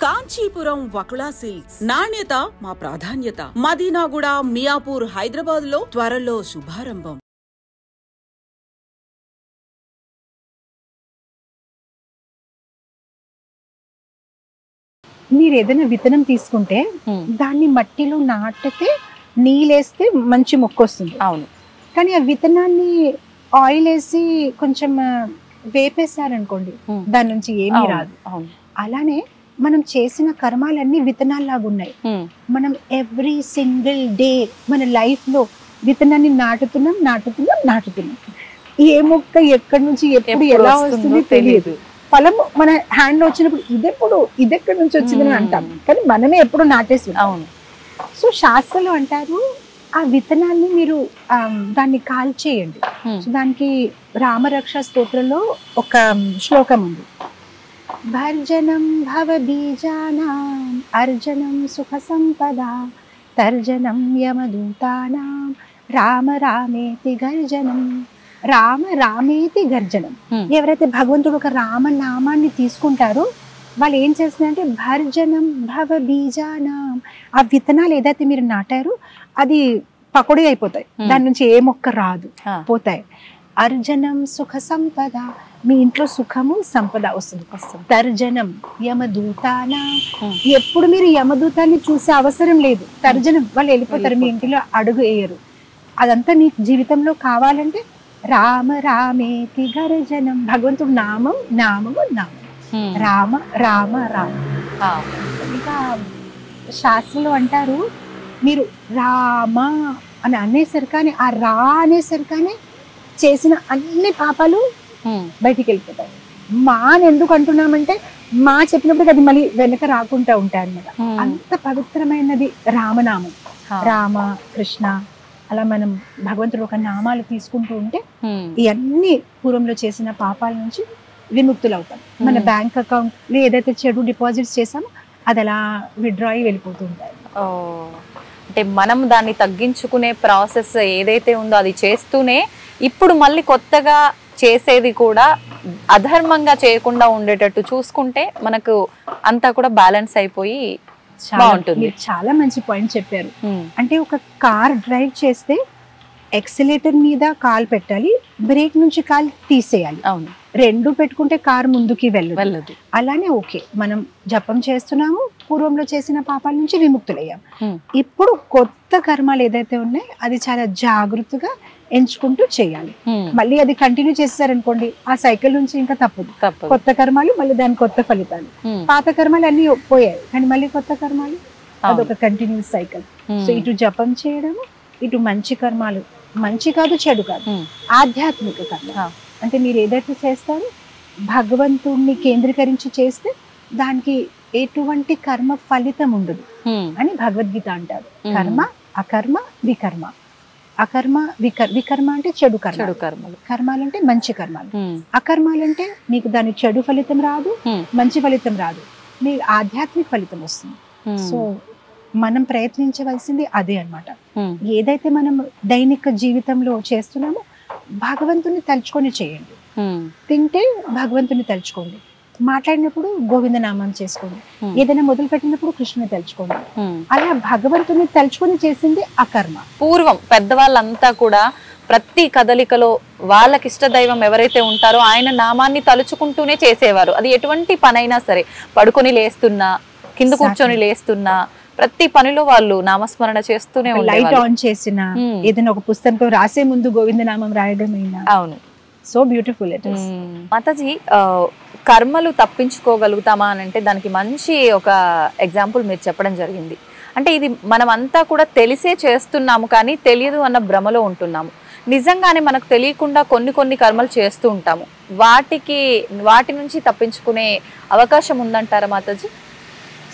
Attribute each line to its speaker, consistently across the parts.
Speaker 1: Kanchipuram Vakula silks నాణ్యత మా ప్రాధాన్యత. మదీనాగూడ, మియాపూర్, హైదరాబాద్ లో త్వరలో శుభారంభం.
Speaker 2: మీరు ఏదైనా విత్తనం తీసుకుంటే దాన్ని మట్టిలో నాటితే నీళ్ళేస్తే మంచి మొక్క వస్తుంది.
Speaker 3: అవును.
Speaker 2: కానీ ఆ విత్తనాన్ని ఆయిల్ వేసి కొంచెం వేపేశారనుకోండి, దాని నుంచి ఏమీ రాదు. అలానే మనం చేసిన కర్మాలన్నీ విత్తనాల్లాగా ఉన్నాయి. మనం ఎవ్రీ సింగిల్ డే మన లైఫ్ లో విత్తనాన్ని నాటుతున్నాం. ఏ మొక్క ఎక్కడి నుంచి ఎప్పుడు ఎలా వస్తుంది తెలియదు. ఫలం మన హ్యాండ్ లో వచ్చినప్పుడు ఇదెక్కడి నుంచి వచ్చిందని అంటాం, కానీ మనమే ఎప్పుడు నాటేసి.
Speaker 3: అవును.
Speaker 2: సో శాస్త్రంలో అంటారు ఆ విత్తనాన్ని మీరు దాన్ని కాల్చేయండి. సో దానికి రామరక్ష స్తోత్రంలో ఒక శ్లోకం ఉంది. భర్జనం భవ బీజానాం అర్జనం సుఖ సంపద తర్జనం యమదూతానాం రామ రామేతి గర్జనం. రామ రామేతి గర్జనం. ఎవరైతే భగవంతుడు ఒక రామనామాన్ని తీసుకుంటారో వాళ్ళు ఏం చేస్తున్నారంటే భర్జనం భవ బీజానాం, ఆ విత్తనాలు ఏదైతే మీరు నాటారో అది పకోడీ అయిపోతాయి, దాని నుంచి ఏ మొక్క రాదు, పోతాయి. అర్జనం సుఖ సంపద, మీ ఇంట్లో సుఖము సంపద వస్తుంది. తర్జనం యమదూతానా, ఎప్పుడు మీరు యమదూతాన్ని చూసే అవసరం లేదు. తర్జనం వాళ్ళు వెళ్ళిపోతారు, మీ ఇంటిలో అడుగు వేయరు. అదంతా నీ జీవితంలో కావాలంటే రామ రామేతి గర్జనం, భగవంతుడు నామం నామము నామం, రామ రామ రామ. ఇంకా శాస్త్రంలో అంటారు మీరు రామ అని అనేసరికానే, ఆ రా అనేసరికానే చేసిన అన్ని పాపాలు బయటికి వెళ్ళిపోతాయి. మా అని ఎందుకు అంటున్నామంటే మా చెప్పినప్పుడు అది మళ్ళీ వెనక రాకుండా ఉంటాయి అన్నమాట. అంత పవిత్రమైనది రామనామం. రామ కృష్ణ అలా మనం భగవంతుడు ఒక నామాలు తీసుకుంటూ ఉంటే ఇవన్నీ పూర్వంలో చేసిన పాపాల నుంచి విముక్తులు అవుతాం. మన బ్యాంక్ అకౌంట్ లో ఏదైతే చెడు డిపాజిట్స్ చేసామో అది అలా విత్డ్రా అయ్యి వెళ్ళిపోతూ ఉంటాయి.
Speaker 3: అంటే మనం దాన్ని తగ్గించుకునే ప్రాసెస్ ఏదైతే ఉందో అది చేస్తూనే ఇప్పుడు మళ్ళీ కొత్తగా చేసేది కూడా అధర్మంగా చేయకుండా ఉండేటట్టు చూసుకుంటే మనకు అంతా కూడా బ్యాలెన్స్ అయిపోయి బాగుంటుంది.
Speaker 2: చాలా మంచి పాయింట్ చెప్పారు. అంటే ఒక కార్ డ్రైవ్ చేస్తే ఎక్సిలేటర్ మీద కాలు పెట్టాలి, బ్రేక్ నుంచి కాలు తీసేయాలి.
Speaker 3: అవును,
Speaker 2: రెండు పెట్టుకుంటే కారు ముందుకి వెళ్ళదు. అలానే ఓకే, మనం జపం చేస్తున్నాము, పూర్వంలో చేసిన పాపాల నుంచి విముక్తులయ్యాం. ఇప్పుడు కొత్త కర్మాలు ఏదైతే ఉన్నాయో అది చాలా జాగ్రత్తగా ఎంచుకుంటూ చేయాలి. మళ్ళీ అది కంటిన్యూ చేస్తారనుకోండి ఆ సైకిల్ నుంచి ఇంకా తప్పదు. కొత్త కర్మాలు, మళ్ళీ దాని కొత్త ఫలితాలు. పాత కర్మాలు అన్ని పోయాయి కానీ మళ్ళీ కొత్త కర్మాలు, అదొక కంటిన్యూస్ సైకిల్. సో ఇటు జపం చేయడము, ఇటు మంచి కర్మాలు, మంచి కాదు చెడు కాదు, ఆధ్యాత్మిక కర్మ. అంటే మీరు ఏదైతే చేస్తారో భగవంతుణ్ణి కేంద్రీకరించి చేస్తే దానికి ఎటువంటి కర్మ ఫలితం ఉండదు అని భగవద్గీత అంటారు. కర్మ అకర్మ వికర్మ. అకర్మ వికర్మ అంటే చెడు కర్మలు, కర్మాలు అంటే మంచి కర్మాలు. అకర్మాలంటే మీకు దాని చెడు ఫలితం రాదు, మంచి ఫలితం రాదు, మీ ఆధ్యాత్మిక ఫలితం వస్తుంది. సో మనం ప్రయత్నించవలసింది అదే అన్నమాట. ఏదైతే మనం దైనిక జీవితంలో చేస్తున్నామో భగవంతుని తలుచుకొని చేయండి. తింటే భగవంతుని తలుచుకోండి, మాట్లాడినప్పుడు గోవింద నామం చేసుకోండి, ఏదైనా మొదలు పెట్టినప్పుడు కృష్ణుని తలుచుకోండి. అలా భగవంతుని తలుచుకొని చేసింది అకర్మ.
Speaker 3: పూర్వం పెద్దవాళ్ళంతా కూడా ప్రతి కదలికలో వాళ్ళకి ఇష్ట దైవం ఎవరైతే ఉంటారో ఆయన నామాన్ని తలుచుకుంటూనే చేసేవారు. అది ఎటువంటి పనైనా సరే, పడుకొని లేస్తున్నా, కింద కూర్చొని లేస్తున్నా, ప్రతి పనిలో వాళ్ళు నామస్మరణ చేస్తూనే ఉంటారు.
Speaker 2: లైట్ ఆన్ చేసిన, ఏదైనా ఒక పుస్తకంతో రాసే ముందు గోవింద నామం రాయడం అయినా.
Speaker 3: అవును,
Speaker 2: so beautiful it is.
Speaker 3: Mataji, కర్మలు తప్పించుకోగలుగుతామా అని అంటే దానికి మంచి ఒక ఎగ్జాంపుల్ మీరు చెప్పడం జరిగింది. అంటే ఇది మనం అంతా కూడా తెలిసే చేస్తున్నాము కానీ తెలియదు అన్న భ్రమలో ఉంటున్నాము. నిజంగానే మనకు తెలియకుండా కొన్ని కర్మలు చేస్తూ ఉంటాము. వాటి నుంచి తప్పించుకునే అవకాశం ఉందంటారా మాతాజీ?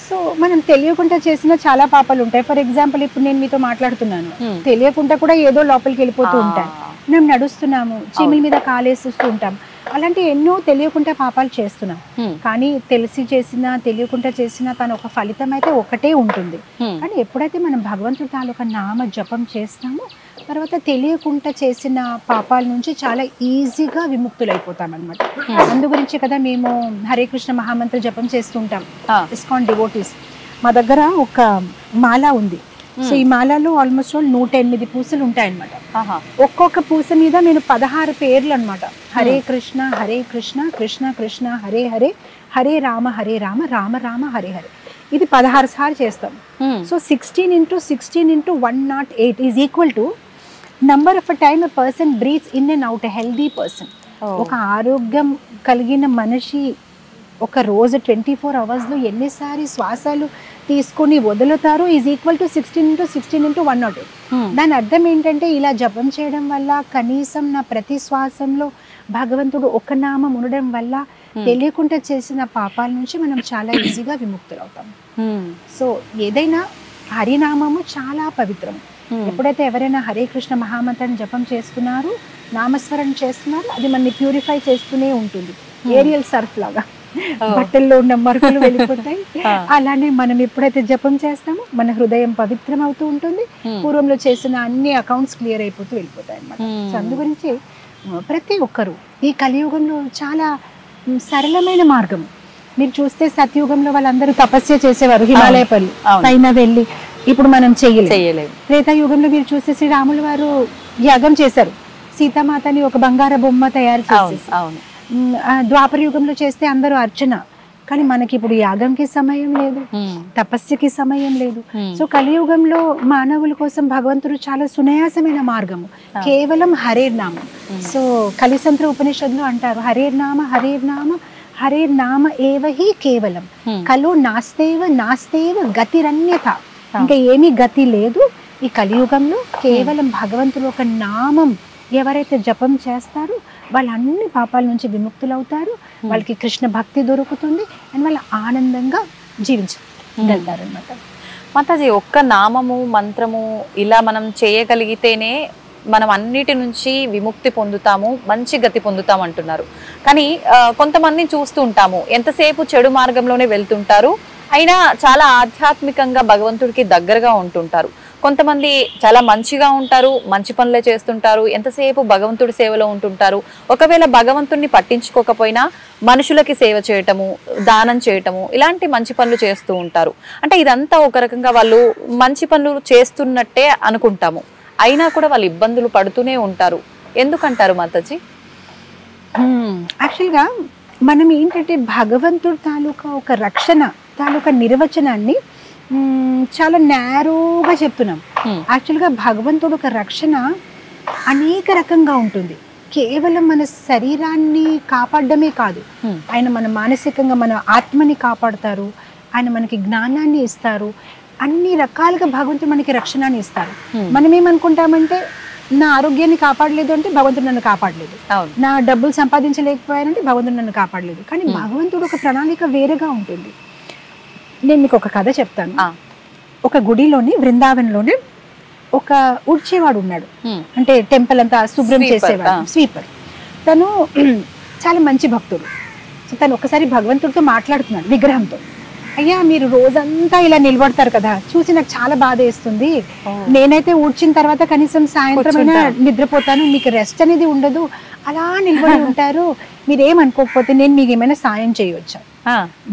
Speaker 2: సో మనం తెలియకుండా చేసిన చాలా పాపాలు ఉంటాయి. ఫర్ ఎగ్జాంపుల్ ఇప్పుడు నేను మీతో మాట్లాడుతున్నాను, తెలియకుండా కూడా ఏదో లోపలికి వెళ్ళిపోతూ ఉంటాయి. మేము నడుస్తున్నాము, చీమిల మీద కాలేస్తూ ఉంటాం, అలాంటి ఎన్నో తెలియకుండా పాపాలు చేస్తున్నాం. కానీ తెలిసి చేసినా తెలియకుండా చేసినా తన ఒక ఫలితం అయితే ఒకటే ఉంటుంది. కానీ ఎప్పుడైతే మనం భగవంతుడి తాలూకా నామ జపం చేస్తామో తర్వాత తెలియకుండా చేసిన పాపాల నుంచి చాలా ఈజీగా విముక్తులైపోతాం అనమాట. అందు గురించి కదా మేము హరే కృష్ణ మహామంత్ర జపం చేస్తుంటాం ఇస్కాన్ డివోటీస్. మా దగ్గర ఒక మాల ఉంది. సో ఈ మాలలో ఆల్మోస్ట్ 108 పూసలు ఉంటాయన్నమాట. ఒక్కొక్క పూస మీద నేను 16 పేర్లు అనమాట. హరే కృష్ణ కృష్ణ కృష్ణ హరే హరే, హరే రామ రామ రామ హరే హరే. ఇది 16 సార్లు చేస్తాం. So 16 × 16 × 108 is equal to number of a time a person breathes in and out, a healthy person. ఒక ఆరోగ్యం కలిగిన మనిషి ఒక రోజు 24 అవర్స్లో ఎన్నిసారి శ్వాసాలు తీసుకొని వదులుతారు ఈజ్ ఈక్వల్ టు 16 × 16 × 108. దాని అర్థం ఏంటంటే ఇలా జపం చేయడం వల్ల కనీసం నా ప్రతి శ్వాసంలో భగవంతుడు ఒక నామం ఉండడం వల్ల తెలియకుండా చేసిన పాపాల నుంచి మనం చాలా ఈజీగా విముక్తులవుతాం. సో ఏదైనా హరినామము చాలా పవిత్రం. ఎప్పుడైతే ఎవరైనా హరే కృష్ణ మహామంత్రం జపం చేస్తున్నారు, నామస్మరణ చేస్తున్నారు, అది మనని ప్యూరిఫై చేస్తూనే ఉంటుంది. ఏరియల్ సర్ఫ్ లాగా బట్టల్లో ఉన్న మరకలు వెళ్ళిపోతాయి. అలానే మనం ఎప్పుడైతే జపం చేస్తామో మన హృదయం పవిత్రం అవుతూ ఉంటుంది. పూర్వంలో చేసిన అన్ని అకౌంట్స్ క్లియర్ అయిపోతూ వెళ్ళిపోతాయి అన్నమాట. సో అందు గురించి ప్రతి ఒక్కరు ఈ కలియుగంలో చాలా సరళమైన మార్గం. మీరు చూస్తే సత్యుగంలో వాళ్ళందరూ తపస్య చేసేవారు, హిమాలయ పైన వెళ్ళి. ఇప్పుడు మనం చేయలేము. త్రేతాయుగంలో మీరు చూస్తే శ్రీరాములు వారు యాగం చేశారు, సీతామాతని ఒక బంగార బొమ్మ తయారు చేసేసి. ద్వాపర యుగంలో చేస్తే అందరూ అర్చన. కానీ మనకి ఇప్పుడు యాగంకి సమయం లేదు, తపస్సుకి సమయం లేదు. సో కలియుగంలో మానవుల కోసం భగవంతుడు చాలా సునాయాసమైన మార్గము, కేవలం హరేర్నామం. సో కలిసంత్ర ఉపనిషత్తులో అంటారు, హరేర్నామ హరేర్నామ ఏవ హి కేవలం, కలో నాస్తేవ గతిరన్యత. ఇంకా ఏమీ గతి లేదు ఈ కలియుగంలో. కేవలం భగవంతుడు ఒక నామం ఎవరైతే జపం చేస్తారో వాళ్ళు అన్ని పాపాల నుంచి విముక్తులవుతారు, వాళ్ళకి కృష్ణ భక్తి దొరుకుతుంది, అండ్ వాళ్ళు ఆనందంగా జీవించగలుగుతారు అనమాట.
Speaker 3: మాతాజీ, ఒక్క నామము మంత్రము ఇలా మనం చేయగలిగితేనే మనం అన్నిటి నుంచి విముక్తి పొందుతాము, మంచి గతి పొందుతాం అంటున్నారు. కానీ కొంతమందిని చూస్తూ ఉంటాము, ఎంతసేపు చెడు మార్గంలోనే వెళ్తుంటారు, అయినా చాలా ఆధ్యాత్మికంగా భగవంతుడికి దగ్గరగా ఉంటుంటారు. కొంతమంది చాలా మంచిగా ఉంటారు, మంచి పనులే చేస్తుంటారు, ఎంతసేపు భగవంతుడి సేవలో ఉంటుంటారు. ఒకవేళ భగవంతుడిని పట్టించుకోకపోయినా మనుషులకి సేవ చేయటము, దానం చేయటము, ఇలాంటి మంచి పనులు చేస్తూ ఉంటారు. అంటే ఇదంతా ఒక రకంగా వాళ్ళు మంచి పనులు చేస్తున్నట్టే అనుకుంటాము, అయినా కూడా వాళ్ళు ఇబ్బందులు పడుతూనే ఉంటారు. ఎందుకంటారు మాతాజీ?
Speaker 2: యాక్చువల్గా మనం ఏంటంటే భగవంతుడి తాలూకా ఒక రక్షణ తాలూకా నిర్వచనాన్ని చాలా నేరోగా చెప్తున్నాం. యాక్చువల్గా భగవంతుడు ఒక రక్షణ అనేక రకంగా ఉంటుంది. కేవలం మన శరీరాన్ని కాపాడమే కాదు, ఆయన మన మానసికంగా మన ఆత్మని కాపాడతారు, ఆయన మనకి జ్ఞానాన్ని ఇస్తారు, అన్ని రకాలుగా భగవంతుడు మనకి రక్షణని ఇస్తారు. మనం ఏమనుకుంటామంటే నా ఆరోగ్యాన్ని కాపాడలేదు అంటే భగవంతుడు నన్ను కాపాడలేదు, నా డబ్బులు సంపాదించలేకపోయానంటే భగవంతుడు నన్ను కాపాడలేదు. కానీ భగవంతుడు ఒక ప్రణాళిక వేరేగా ఉంటుంది. నేను మీకు ఒక కథ చెప్తాను. ఒక గుడిలోని బృందావనంలోనే ఒక ఉడ్చేవాడు ఉన్నాడు, అంటే టెంపుల్ అంతా శుభ్రం చేసేవాడు, స్వీపర్. తను చాలా మంచి భక్తుడు. సో తను ఒకసారి భగవంతుడితో మాట్లాడుతున్నాడు విగ్రహంతో. అయ్యా, మీరు రోజంతా ఇలా నిలబడతారు కదా, చూసి నాకు చాలా బాధ వేస్తుంది. నేనైతే ఊడ్చిన తర్వాత కనీసం సాయంత్రం నిద్రపోతాను, మీకు రెస్ట్ అనేది ఉండదు, అలా నిలబడి ఉంటారు. మీరేమనుకోకపోతే నేను మీకు ఏమైనా సాయం చేయవచ్చా?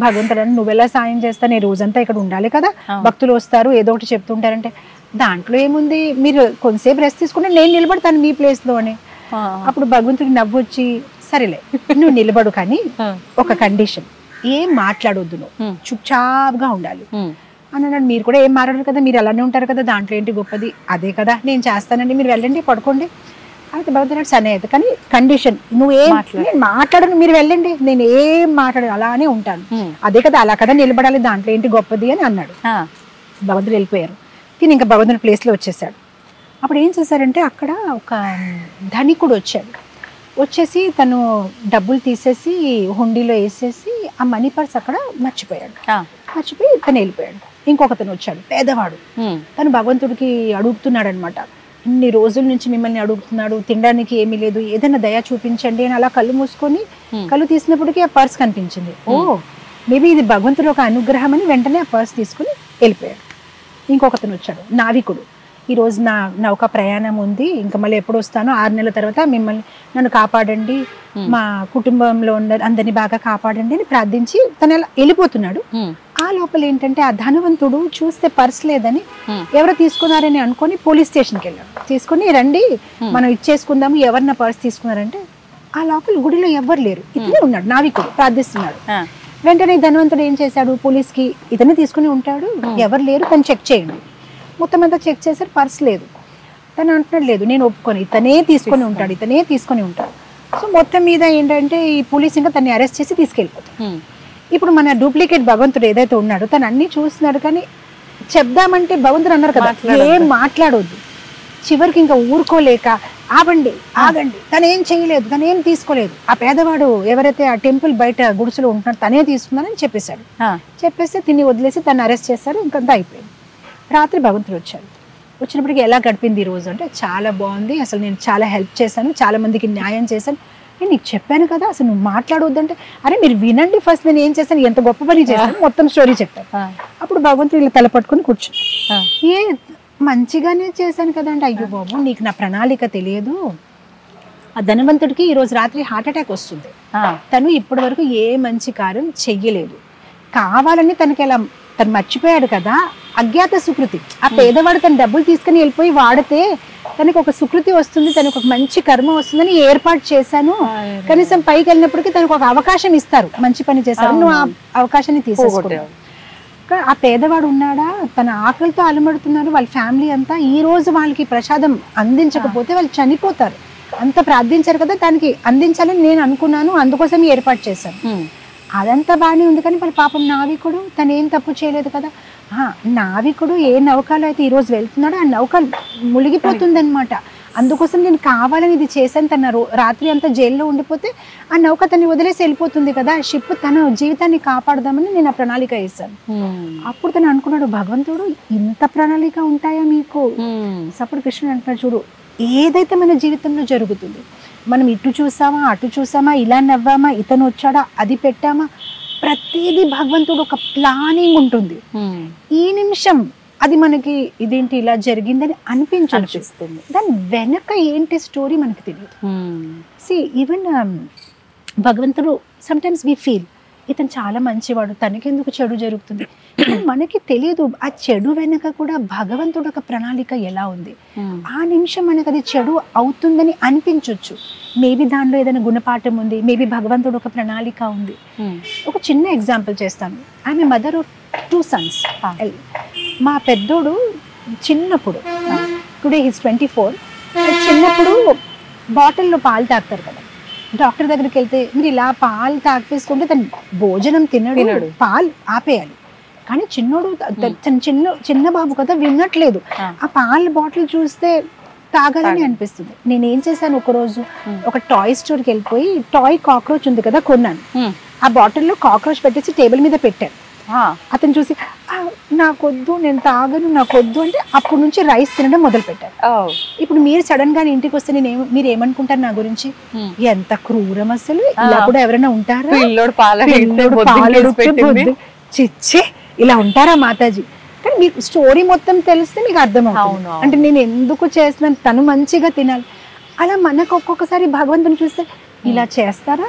Speaker 2: భగవంతుడు, నువ్వెలా సాయం చేస్తా, నేను రోజంతా ఇక్కడ ఉండాలి కదా, భక్తులు వస్తారు ఏదో ఒకటి చెప్తుంటారంటే దాంట్లో ఏముంది, మీరు కొంతసేపు రెస్ట్ తీసుకుంటే నేను నిలబడతాను మీ ప్లేస్ లో అని. అప్పుడు భగవంతుడికి నవ్వు వచ్చి, సరేలే నువ్వు నిలబడు, కానీ ఒక కండిషన్, ఏం మాట్లాడొద్దు, నువ్వు చుప్చాప్గా ఉండాలి అని అన్నాడు. మీరు కూడా ఏం మాట్లాడరు కదా, మీరు అలానే ఉంటారు కదా, దాంట్లో ఏంటి గొప్పది, అదే కదా నేను చేస్తానండి, మీరు వెళ్ళండి పడుకోండి. అయితే భగవంతుడు సరే అయితే, కానీ కండిషన్, నువ్వేం మాట్లాడను, మీరు వెళ్ళండి, నేను ఏం మాట్లాడను, అలానే ఉంటాను, అదే కదా, అలా కదా నిలబడాలి, దాంట్లో ఏంటి గొప్పది అని అన్నాడు. భగవంతుడు వెళ్ళిపోయారు. తిని ఇంకా భగవంతుడి ప్లేస్లో వచ్చేసాడు. అప్పుడు ఏం చేశారంటే అక్కడ ఒక ధనికుడు వచ్చేసి తను డబ్బులు తీసేసి హుండీలో వేసేసి ఆ మనీ పర్స్ అక్కడ మర్చిపోయి తను వెళ్ళిపోయాడు. ఇంకొకతను వచ్చాడు, పేదవాడు. తను భగవంతుడికి అడుగుతున్నాడు అనమాట, ఇన్ని రోజుల నుంచి మిమ్మల్ని అడుగుతున్నాడు, తినడానికి ఏమీ లేదు, ఏదైనా దయ చూపించండి అని. అలా కళ్ళు మూసుకొని కళ్ళు తీసినప్పటికీ ఆ పర్స్ కనిపించింది. ఓ, మేబీ ఇది భగవంతుడు ఒక అనుగ్రహం అని వెంటనే ఆ పర్స్ తీసుకుని వెళ్ళిపోయాడు. ఇంకొకతను వచ్చాడు, నావికుడు. ఈ రోజు నా నౌక ప్రయాణం ఉంది, ఇంకా మళ్ళీ ఎప్పుడు వస్తానో 6 నెలల తర్వాత మిమ్మల్ని నన్ను కాపాడండి, మా కుటుంబంలో ఉన్న అందరినీ బాగా కాపాడండి అని ప్రార్థించి తను అలా వెళ్ళిపోతున్నాడు. ఆ లోపల ఏంటంటే ఆ ధనవంతుడు చూస్తే పర్స్ లేదని ఎవరు తీసుకున్నారని అనుకొని పోలీస్ స్టేషన్కి వెళ్ళాడు. తీసుకొని రండి మనం ఇచ్చేసుకుందాము, ఎవరు నా పర్స్ తీసుకున్నారంటే ఆ లోపల గుడిలో ఎవ్వరు లేరు, ఇతనే ఉన్నాడు నావికుడు ప్రార్థిస్తున్నాడు. వెంటనే ధనవంతుడు ఏం చేశాడు, పోలీస్కి ఇతనే తీసుకుని ఉంటాడు, ఎవరు లేరు తను చెక్ చేయండి. మొత్తం అంతా చెక్ చేశారు, పర్స్ లేదు. తను అంటున్నాడు లేదు నేను ఒప్పుకొని, ఇతనే తీసుకొని ఉంటాడు, ఇతనే తీసుకొని ఉంటాడు. సో మొత్తం మీద ఏంటంటే ఈ పోలీస్ ఇంకా తన్ని అరెస్ట్ చేసి తీసుకెళ్ళిపోతాడు. ఇప్పుడు మన డూప్లికేట్ భగవంతుడు ఏదైతే ఉన్నాడో తను అన్ని చూస్తున్నాడు, కానీ చెప్దామంటే భగవంతుడు అన్నారు కదా ఏం మాట్లాడొద్దు. చివరికి ఇంకా ఊరుకోలేక ఆగండి తను ఏం చేయలేదు, తను ఏం తీసుకోలేదు, ఆ పేదవాడు ఎవరైతే ఆ టెంపుల్ బయట గుడిసెలో ఉంటున్నాడు తనే తీసుకున్నారని చెప్పేశాడు. చెప్పేస్తే తిని వదిలేసి తను అరెస్ట్ చేస్తారు, ఇంకంతా అయిపోయింది. రాత్రి భగవంతుడు వచ్చాడు. వచ్చినప్పటికీ ఎలా గడిపింది ఈ రోజు అంటే చాలా బాగుంది, అసలు నేను చాలా హెల్ప్ చేశాను, చాలా మందికి న్యాయం చేశాను, నేను నీకు చెప్పాను కదా అసలు నువ్వు మాట్లాడవద్దంటే అరే మీరు వినండి ఫస్ట్ నేను ఏం చేశాను, ఎంత గొప్ప పని చేశాను, మొత్తం స్టోరీ చెప్పాను. అప్పుడు భగవంతుడు ఇలా తల పట్టుకుని కూర్చున్నాడు. ఏ మంచిగానే చేశాను కదండి, అయ్యో బాబు నీకు నా ప్రణాళిక తెలియదు. ఆ ధనవంతుడికి ఈ రోజు రాత్రి హార్ట్ అటాక్ వస్తుంది, తను ఇప్పటి వరకు ఏ మంచి కార్యం చెయ్యలేదు, కావాలని తనకి ఎలా తను మర్చిపోయాడు కదా అజ్ఞాత సుకృతి. ఆ పేదవాడు తన డబ్బులు తీసుకుని వెళ్ళిపోయి వాడితే తనకు ఒక సుకృతి వస్తుంది, తనకు ఒక మంచి కర్మ వస్తుందని ఏర్పాటు చేశాను. కనీసం పైకి వెళ్ళినప్పటికీ తనకు ఒక అవకాశం ఇస్తారు, మంచి పని చేశారు, నువ్వు ఆ అవకాశాన్ని తీసేసుకుంటావు. ఆ పేదవాడు ఉన్నాడా, తన ఆకలితో అలమడుతున్నారు వాళ్ళ ఫ్యామిలీ అంతా, ఈ రోజు వాళ్ళకి ప్రసాదం అందించకపోతే వాళ్ళు చనిపోతారు. అంత ప్రార్థించారు కదా దానికి అందించాలని నేను అనుకున్నాను, అందుకోసం ఏర్పాటు చేశాను. అదంతా బాగానే ఉంది, కానీ వాళ్ళ పాపం నావికుడు తను ఏం తప్పు చేయలేదు కదా. నావికుడు ఏ నౌకలో అయితే ఈరోజు వెళ్తున్నాడో ఆ నౌక మునిగిపోతుంది అనమాట. అందుకోసం నేను కావాలని ఇది చేశాను. తన రాత్రి అంతా జైల్లో ఉండిపోతే ఆ నౌక తన్ని వదిలేసి వెళ్ళిపోతుంది కదా, షిప్ తన జీవితాన్ని కాపాడదామని నేను ఆ ప్రణాళిక వేశాను. అప్పుడు తను అనుకున్నాడు భగవంతుడు ఇంత ప్రణాళిక ఉంటాయా మీకు. అప్పుడు కృష్ణుడు అంటున్నాడు చూడు, ఏదైతే మన జీవితంలో జరుగుతుంది, మనం ఇటు చూసామా అటు చూసామా, ఇలా నవ్వామా, ఇతను వచ్చాడా అది పెట్టామా, ప్రతిదీ భగవంతుడు ఒక ప్లానింగ్ ఉంటుంది. ఈ నిమిషం అది మనకి ఇదేంటి ఇలా జరిగిందని అనిపిస్తుంది, దాని వెనక ఏంటి స్టోరీ మనకి తెలియదు. సి ఈవెన్ భగవంతుడు సమ్టైమ్స్ వి ఫీల్ ఇతను చాలా మంచివాడు, తనకెందుకు చెడు జరుగుతుంది, మనకి తెలియదు ఆ చెడు వెనక కూడా భగవంతుడు ఒక ప్రణాళిక ఎలా ఉంది. ఆ నిమిషం మనకు అది చెడు అవుతుందని అనిపించవచ్చు, మేబీ దానిలో ఏదైనా గుణపాఠం ఉంది, మేబీ భగవంతుడు ఒక ప్రణాళిక ఉంది. ఒక చిన్న ఎగ్జాంపుల్ చేస్తాను. I'm mother of 2 sons. మా పెద్దోడు చిన్నప్పుడు, టుడే హిస్ 24, చిన్నప్పుడు బాటిల్లో పాలు తాగుతారు కదా, డాక్టర్ దగ్గరికి వెళ్తే మీరు ఇలా పాలు తాగేసుకుంటే తను భోజనం తినడు, పాలు ఆపేయాలి. కానీ చిన్నోడు చిన్న బాబు కదా వినట్లేదు, ఆ పాల బాటిల్ చూస్తే తాగాలని అనిపిస్తుంది. నేనేం చేశాను, ఒకరోజు ఒక టాయ్ స్టోర్కి వెళ్ళిపోయి టాయ్ కాక్రోచ్ ఉంది కదా కొన్నాను. ఆ బాటిల్లో కాక్రోచ్ పెట్టేసి టేబుల్ మీద పెట్టాను. అతను చూసి నాకొద్దు నేను తాగను నాకొద్దు అంటే అప్పటి నుంచి రైస్ తినడం మొదలు పెట్టారు. ఇప్పుడు మీరు సడన్ గా ఇంటికి వస్తే మీరు ఏమనుకుంటారు నా గురించి, ఎంత క్రూరం అసలు, ఇలా కూడా ఎవరైనా ఉంటారా, చిచ్చే ఇలా ఉంటారా మాతాజీ. కానీ మీకు స్టోరీ మొత్తం తెలిస్తే మీకు అర్థమవుతుంది, అంటే నేను ఎందుకు చేస్తున్నాను, తను మంచిగా తినాలి. అలా మనకు ఒక్కొక్కసారి భగవంతుని చూస్తే ఇలా చేస్తారా,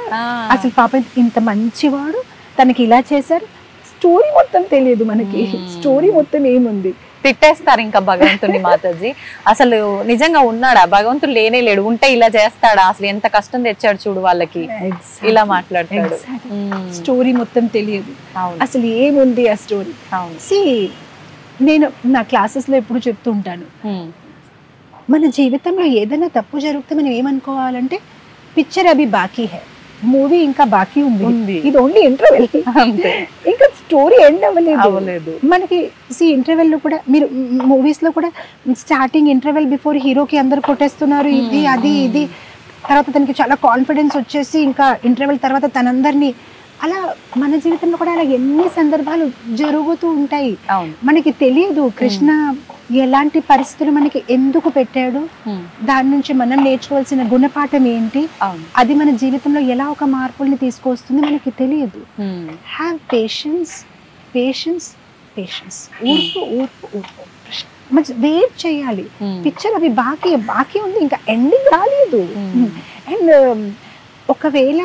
Speaker 2: అసలు పాపం ఇంత మంచివాడు తనకి ఇలా చేశారు, స్టోరీ మొత్తం తెలియదు మనకి, స్టోరీ మొత్తం ఏముంది.
Speaker 3: తిట్టేస్తారు ఇంకా భగవంతుని మాతాజీ. అసలు నిజంగా ఉన్నాడా భగవంతుడు, లేనే లేడు, ఉంటే ఇలా చేస్తాడా, అసలు ఎంత కష్టం తెచ్చాడు చూడు వాళ్ళకి, ఇలా మాట్లాడతాడు.
Speaker 2: స్టోరీ మొత్తం తెలియదు, అసలు ఏముంది ఆ స్టోరీ. సి నేను నా క్లాసెస్ లో ఎప్పుడు చెప్తూ ఉంటాను, మన జీవితంలో ఏదైనా తప్పు జరిగితే మనం ఏమనుకోవాలంటే పిక్చర్ అభి బాకీ హై, మూవీ ఇంకా బాకీ ఉంది, ఇది ఓన్లీ ఇంటర్వెల్, ఇంకా స్టోరీ ఎండ్ అవ్వలేదు మనకి. ఇంటర్వెల్ లో కూడా మీరు మూవీస్ లో కూడా స్టార్టింగ్ ఇంటర్వెల్ బిఫోర్ హీరోకి అందరు కొట్టేస్తున్నారు, ఇది అది ఇది, తర్వాత తనకి చాలా కాన్ఫిడెన్స్ వచ్చేసి ఇంకా ఇంటర్వెల్ తర్వాత తనందరినీ, అలా మన జీవితంలో కూడా అలా ఎన్ని సందర్భాలు జరుగుతూ ఉంటాయి. మనకి తెలియదు కృష్ణ ఎలాంటి పరిస్థితులు మనకి ఎందుకు పెట్టాడు, దాని నుంచి మనం నేర్చుకోవాల్సిన గుణపాఠం ఏంటి, అది మన జీవితంలో ఎలా ఒక మార్పుల్ని తీసుకొస్తుంది మనకి తెలియదు. హ్యావ్ పేషెన్స్, పేషెన్స్, పేషెన్స్, ఊర్పు ఊర్పు ఊర్పు. వెయిట్ చేయాలి. పిక్చర్ అవి బాకీ ఉంది, ఇంకా ఎండింగ్ రాలేదు. అండ్ ఒకవేళ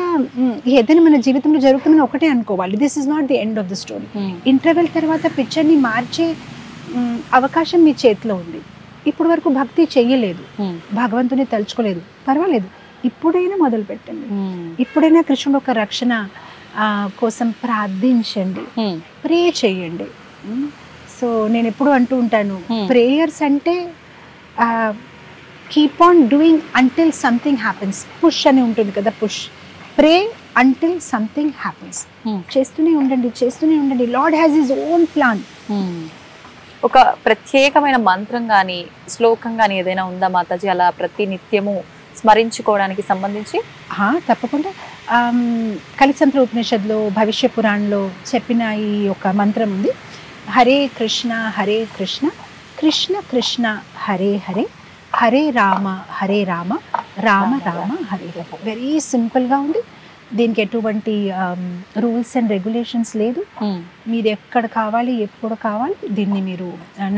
Speaker 2: ఏదైనా మన జీవితంలో జరుగుతుందని ఒకటే అనుకోవాలి, this is not the end of the story. Interval తర్వాత పిక్చర్ని మార్చే అవకాశం మీ చేతిలో ఉంది. ఇప్పుడు వరకు భక్తి చెయ్యలేదు, భగవంతుని తలుచుకోలేదు, పర్వాలేదు, ఇప్పుడైనా మొదలు పెట్టండి. ఇప్పుడైనా కృష్ణుడు ఒక రక్షణ కోసం ప్రార్థించండి, ప్రే చేయండి. సో నేను ఎప్పుడు అంటూ ఉంటాను, ప్రేయర్స్ అంటే keep on doing until something happens. Push అని ఉంటుంది కదా, పుష్. ప్రే అంటిల్ సంథింగ్ హ్యాపెన్స్. చేస్తూనే ఉండండి. Lord has his own plan.
Speaker 3: ఒక ప్రత్యేకమైన మంత్రం కానీ శ్లోకం కానీ ఏదైనా ఉందా మాతాజీ, అలా ప్రతి నిత్యము స్మరించుకోవడానికి సంబంధించి?
Speaker 2: తప్పకుండా. కలిసంత్ర ఉపనిషత్తులో, భవిష్య పురాణంలో చెప్పిన ఈ ఒక మంత్రం ఉంది, హరే కృష్ణ కృష్ణ కృష్ణ హరే హరే, హరే రామ రామ రామ హరే హరే. వెరీ సింపుల్గా ఉంది. దీనికి ఎటువంటి రూల్స్ అండ్ రెగ్యులేషన్స్ లేదు. మీరు ఎక్కడ కావాలి, ఎప్పుడు కావాలి దీన్ని మీరు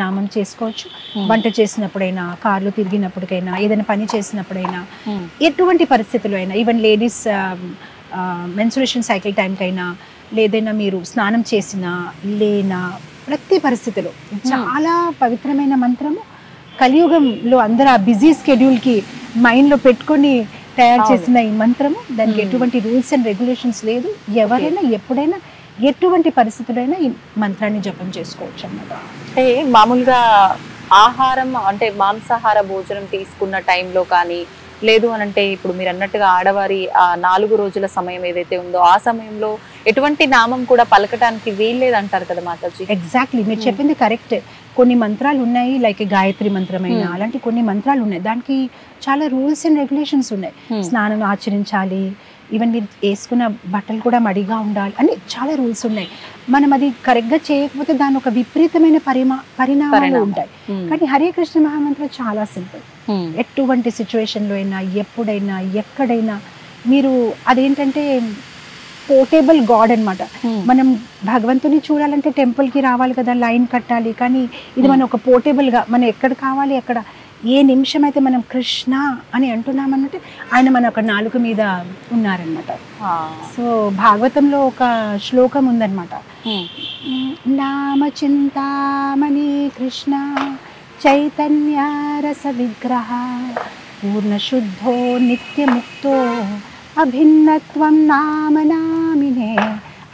Speaker 2: నామం చేసుకోవచ్చు. వంట చేసినప్పుడైనా, కార్లో తిరిగినప్పటికైనా, ఏదైనా పని చేసినప్పుడైనా, ఎటువంటి పరిస్థితుల్లో అయినా, ఈవెన్ లేడీస్ మెన్సురేషన్ సైకిల్ టైంకైనా, లేదైనా మీరు స్నానం చేసినా లేనా, ప్రతి పరిస్థితిలో చాలా పవిత్రమైన మంత్రము. కలియుగంలో అందరూ ఆ బిజీ స్కెడ్యూల్కి మైండ్లో పెట్టుకొని తయారు చేసిన ఈ మంత్రము. దానికి ఎటువంటి రూల్స్ అండ్ రెగ్యులేషన్స్ లేదు. ఎవరైనా ఎప్పుడైనా ఎటువంటి పరిస్థితులైనా ఈ మంత్రాన్ని జపం చేసుకోవచ్చు అన్నమాట.
Speaker 3: అంటే మామూలుగా ఆహారం అంటే మాంసాహార భోజనం తీసుకున్న టైంలో కానీ, లేదు అని అంటే ఇప్పుడు మీరు అన్నట్టుగా ఆడవారి ఆ 4 రోజుల సమయం ఏదైతే ఉందో ఆ సమయంలో ఎటువంటి నామం కూడా పలకటానికి వీల్లేదు అంటారు కదా మాతాజీ?
Speaker 2: ఎగ్జాక్ట్లీ, మీరు చెప్పింది కరెక్ట్. కొన్ని మంత్రాలు ఉన్నాయి, లైక్ గాయత్రి మంత్రమైనా, అలాంటి కొన్ని మంత్రాలు ఉన్నాయి, దానికి చాలా రూల్స్ అండ్ రెగ్యులేషన్స్ ఉన్నాయి. స్నానం ఆచరించాలి, ఈవెన్ మీరు వేసుకున్న బట్టలు కూడా మడిగా ఉండాలి అని చాలా రూల్స్ ఉన్నాయి. మనం అది కరెక్ట్గా చేయకపోతే దాని ఒక విపరీతమైన పరిణామాలు ఉంటాయి. కానీ హరే కృష్ణ మహామంత్రం చాలా సింపుల్. ఎటువంటి సిచ్యువేషన్లో అయినా, ఎప్పుడైనా, ఎక్కడైనా మీరు అదేంటంటే పోర్టేబుల్ గాడ్ అనమాట. మనం భగవంతుని చూడాలంటే టెంపుల్కి రావాలి కదా, లైన్ కట్టాలి. కానీ ఇది మనం ఒక పోర్టేబుల్గా మనం ఎక్కడ కావాలి అక్కడ, ఏ నిమిషం అయితే మనం కృష్ణ అని అంటున్నామన్నట్టు ఆయన మన ఒక నాలుక మీద ఉన్నారనమాట. సో భాగవతంలో ఒక శ్లోకం ఉందన్నమాట, నామ చింతామణి కృష్ణ చైతన్య రస విగ్రహ పూర్ణ శుద్ధో నిత్యముక్తో అభిన్నత్వం నామ నామినే.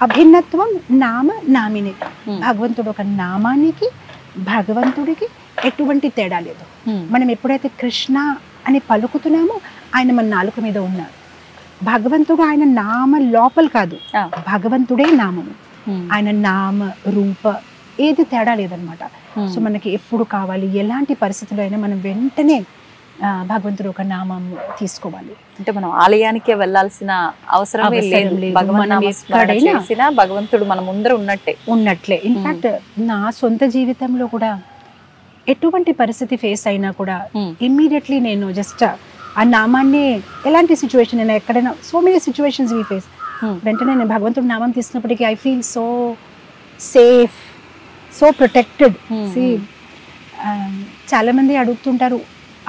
Speaker 2: అభిన్నత్వం నామ నామినే. భగవంతుడు ఒక నామానికి, భగవంతుడికి ఎటువంటి తేడా లేదు. మనం ఎప్పుడైతే కృష్ణ అని పలుకుతున్నామో ఆయన మన నాలుక మీద ఉన్నారు. భగవంతుడు ఆయన నామ లోపల కాదు, భగవంతుడే నామము. ఆయన నామ రూప ఏది తేడా లేదనమాట. సో మనకి ఎప్పుడు కావాలి, ఎలాంటి పరిస్థితుల్లో అయినా మనం వెంటనే భగవంతుడు ఒక నామం తీసుకోవాలి.
Speaker 3: అంటే మనం ఆలయానికే వెళ్ళాల్సిన అవసరం లేదు. భగవంతుడు మన ముందర ఉన్నట్లే.
Speaker 2: ఇన్ఫాక్ట్ నా సొంత జీవితంలో కూడా ఎటువంటి పరిస్థితి ఫేస్ అయినా కూడా ఇమ్మీడియట్లీ నేను జస్ట్ ఆ నామాన్ని, ఎలాంటి సిచ్యువేషన్ అయినా, ఎక్కడైనా, so many situations we face, వెంటనే నేను భగవంతుడి నామం తీసుకున్నప్పటికీ I feel so safe, so protected. చాలా మంది అడుగుతుంటారు,